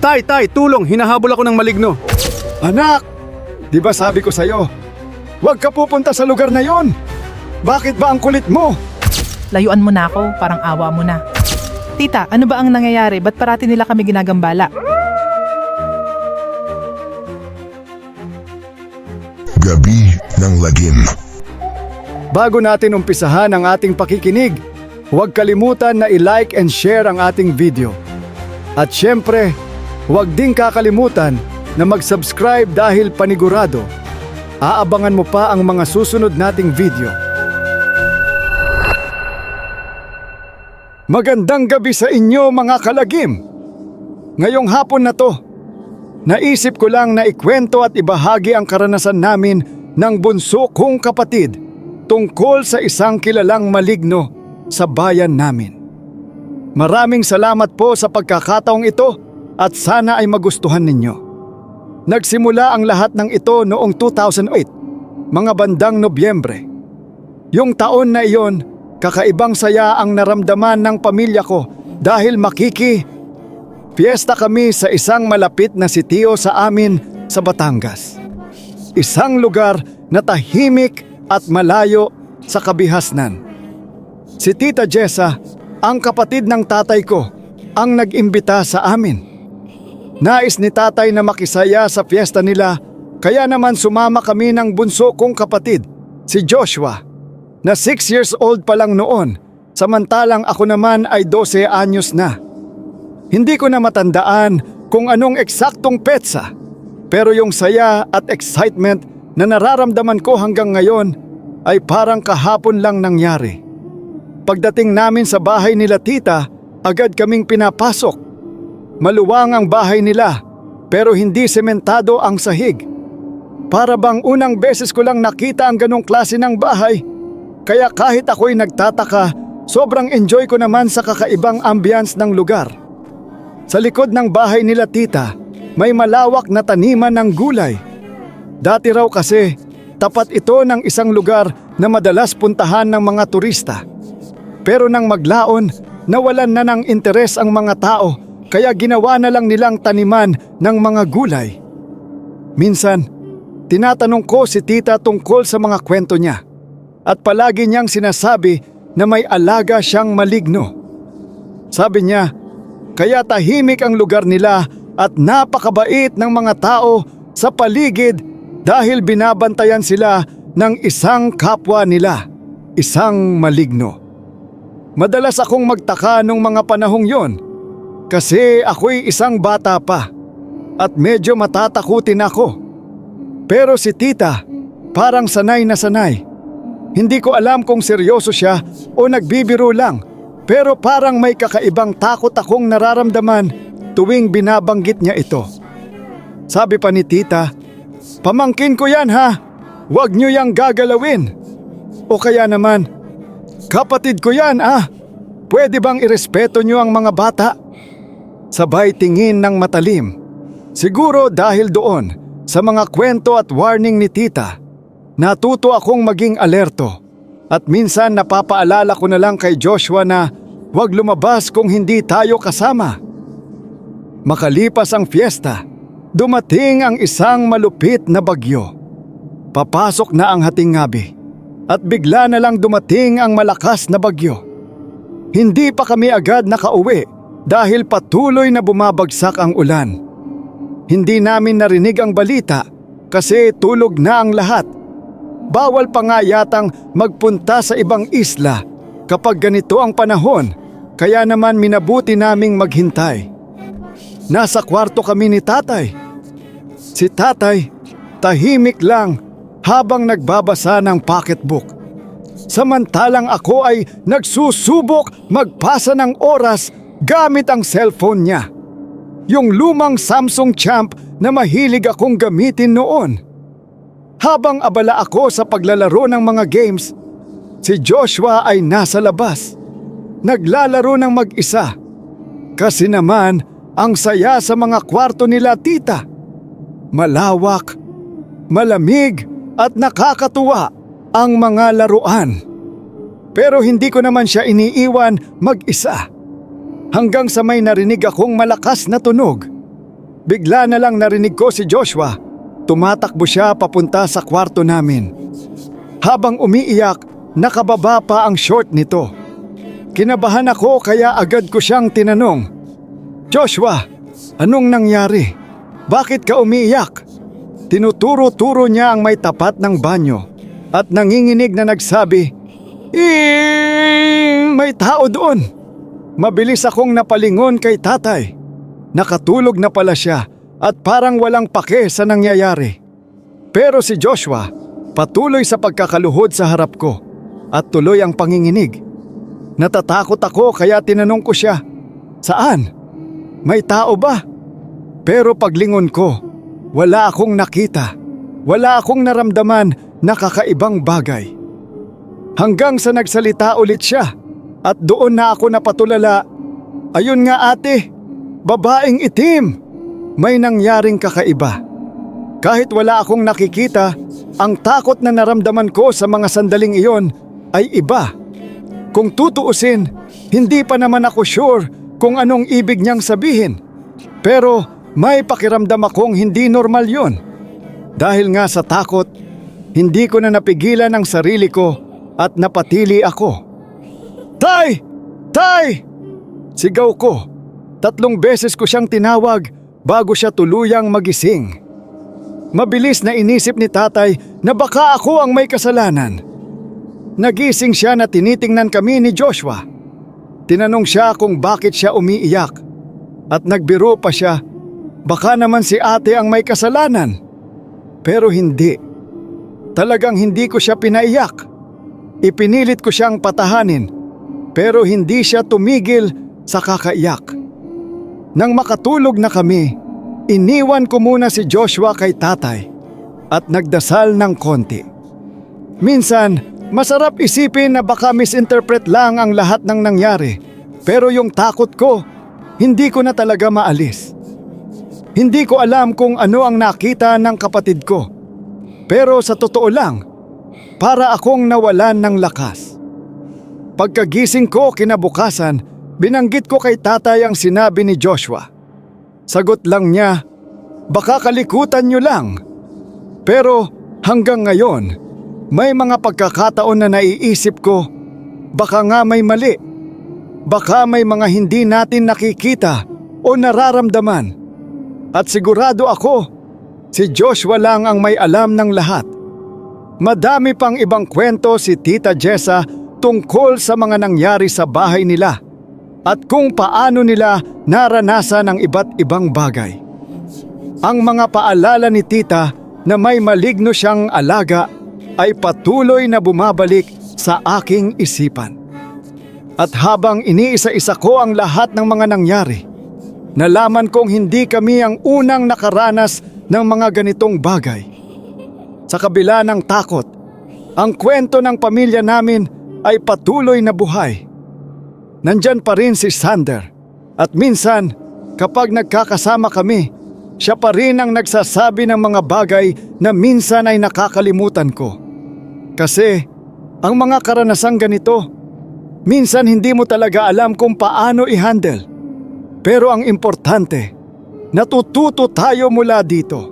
Tay, tulong! Hinahabol ako ng maligno. Anak, di ba sabi ko sa'yo, huwag ka pupunta sa lugar na yon. Bakit ba ang kulit mo? Layuan mo na ako, parang awa mo na. Tita, ano ba ang nangyayari? Ba't parati nila kami ginagambala? Gabi ng Lagim. Bago natin umpisahan ang ating pakikinig, huwag kalimutan na i-like and share ang ating video. At syempre, huwag ding kakalimutan na mag-subscribe dahil panigurado, aabangan mo pa ang mga susunod nating video. Magandang gabi sa inyo mga kalagim! Ngayong hapon na to, naisip ko lang na ikwento at ibahagi ang karanasan namin ng bunso kong kapatid tungkol sa isang kilalang maligno sa bayan namin. Maraming salamat po sa pagkakataong ito at sana ay magustuhan ninyo. Nagsimula ang lahat ng ito noong 2008, mga bandang Nobyembre. Yung taon na iyon, kakaibang saya ang naramdaman ng pamilya ko dahil fiesta kami sa isang malapit na sitio sa amin sa Batangas. Isang lugar na tahimik at malayo sa kabihasnan. Si Tita Jessa, ang kapatid ng tatay ko, ang nag-imbita sa amin. Nais ni tatay na makisaya sa fiesta nila, kaya naman sumama kami ng bunso kong kapatid, si Joshua, na 6 years old pa lang noon, samantalang ako naman ay 12 anyos na. Hindi ko na matandaan kung anong eksaktong petsa, pero yung saya at excitement na nararamdaman ko hanggang ngayon ay parang kahapon lang nangyari. Pagdating namin sa bahay nila tita, agad kaming pinapasok. Maluwang ang bahay nila, pero hindi sementado ang sahig. Para bang unang beses ko lang nakita ang ganong klase ng bahay, kaya kahit ako'y nagtataka, sobrang enjoy ko naman sa kakaibang ambience ng lugar. Sa likod ng bahay nila tita, may malawak na taniman ng gulay. Dati raw kasi, tapat ito ng isang lugar na madalas puntahan ng mga turista. Pero nang maglaon, nawalan na ng interes ang mga tao, kaya ginawa na lang nilang taniman ng mga gulay. Minsan, tinatanong ko si tita tungkol sa mga kwento niya, at palagi niyang sinasabi na may alaga siyang maligno. Sabi niya, kaya tahimik ang lugar nila at napakabait ng mga tao sa paligid dahil binabantayan sila ng isang kapwa nila, isang maligno. Madalas akong magtaka nung mga panahong yon kasi ako'y isang bata pa at medyo matatakutin ako. Pero si tita parang sanay na sanay. Hindi ko alam kung seryoso siya o nagbibiro lang, pero parang may kakaibang takot akong nararamdaman tuwing binabanggit niya ito. Sabi pa ni tita, "Pamangkin ko yan ha, huwag niyo yang gagalawin." O kaya naman, "Kapatid ko yan pwede bang irespeto niyo ang mga bata?" Sabay tingin ng matalim. Siguro dahil doon sa mga kwento at warning ni tita, natuto akong maging alerto at minsan napapaalala ko na lang kay Joshua na huwag lumabas kung hindi tayo kasama. Makalipas ang fiesta, dumating ang isang malupit na bagyo. Papasok na ang hating gabi at bigla na lang dumating ang malakas na bagyo. Hindi pa kami agad nakauwi dahil patuloy na bumabagsak ang ulan. Hindi namin narinig ang balita kasi tulog na ang lahat. Bawal pa nga yatang magpunta sa ibang isla kapag ganito ang panahon, kaya naman minabuti naming maghintay. Nasa kwarto kami ni tatay. Si tatay, tahimik lang habang nagbabasa ng pocketbook. Samantalang ako ay nagsusubok magpasa ng oras gamit ang cellphone niya. Yung lumang Samsung Champ na mahilig akong gamitin noon. Habang abala ako sa paglalaro ng mga games, si Joshua ay nasa labas. Naglalaro ng mag-isa. Kasi naman, ang saya sa mga kwarto nila tita. Malawak, malamig at nakakatuwa ang mga laruan. Pero hindi ko naman siya iniiwan mag-isa. Hanggang sa may narinig akong malakas na tunog. bigla na lang narinig ko si Joshua. Tumatakbo siya papunta sa kwarto namin. Habang umiiyak, nakababa pa ang short nito. Kinabahan ako kaya agad ko siyang tinanong, "Joshua, anong nangyari? Bakit ka umiiyak?" Tinuturo-turo niya ang may tapat ng banyo at nanginginig na nagsabi, May tao doon." Mabilis akong napalingon kay tatay. Nakatulog na pala siya at parang walang pake sa nangyayari. Pero si Joshua, patuloy sa pagkakaluhod sa harap ko at tuloy ang panginginig. Natatakot ako kaya tinanong ko siya, "Saan? May tao ba?" Pero paglingon ko, wala akong nakita. Wala akong naramdaman na kakaibang bagay. Hanggang sa nagsalita ulit siya at doon na ako napatulala, "Ayun nga ate, babaeng itim. May nangyaring kakaiba." Kahit wala akong nakikita, ang takot na naramdaman ko sa mga sandaling iyon ay iba. Kung tutuusin, hindi pa naman ako sure kung anong ibig niyang sabihin. Pero may pakiramdam akong hindi normal yon. Dahil nga sa takot, hindi ko na napigilan ang sarili ko at napatili ako. "Tay! Tay!" Sigaw ko. 3 beses ko siyang tinawag bago siya tuluyang magising. Mabilis na inisip ni tatay na baka ako ang may kasalanan. Nagising siya na tinitingnan kami ni Joshua. Tinanong siya kung bakit siya umiiyak at nagbiro pa siya, baka naman si ate ang may kasalanan. Pero hindi. Talagang hindi ko siya pinaiyak. Ipinilit ko siyang patahanin pero hindi siya tumigil sa kakaiyak. Nang makatulog na kami, iniwan ko muna si Joshua kay tatay at nagdasal ng konti. Minsan, masarap isipin na baka misinterpret lang ang lahat ng nangyari, pero yung takot ko, hindi ko na talaga maalis. Hindi ko alam kung ano ang nakita ng kapatid ko, pero sa totoo lang, para akong nawalan ng lakas. Pagkagising ko kinabukasan, binanggit ko kay tatay ang sinabi ni Joshua. Sagot lang niya, "Baka kalikutan niyo lang." Pero hanggang ngayon, may mga pagkakataon na naiisip ko, baka nga may mali. Baka may mga hindi natin nakikita o nararamdaman. At sigurado ako, si Joshua lang ang may alam ng lahat. Madami pang ibang kwento si Tita Jessa tungkol sa mga nangyari sa bahay nila at kung paano nila naranasan ang iba't ibang bagay. Ang mga paalala ni Tita na may maligno siyang alaga ay patuloy na bumabalik sa aking isipan. At habang iniisa-isa ko ang lahat ng mga nangyari, nalaman kong hindi kami ang unang nakaranas ng mga ganitong bagay. Sa kabila ng takot, ang kwento ng pamilya namin ay patuloy na buhay. Nandyan pa rin si Sander at minsan kapag nagkakasama kami, siya pa rin ang nagsasabi ng mga bagay na minsan ay nakakalimutan ko. Kasi ang mga karanasang ganito, minsan hindi mo talaga alam kung paano i-handle. Pero ang importante, natututo tayo mula dito.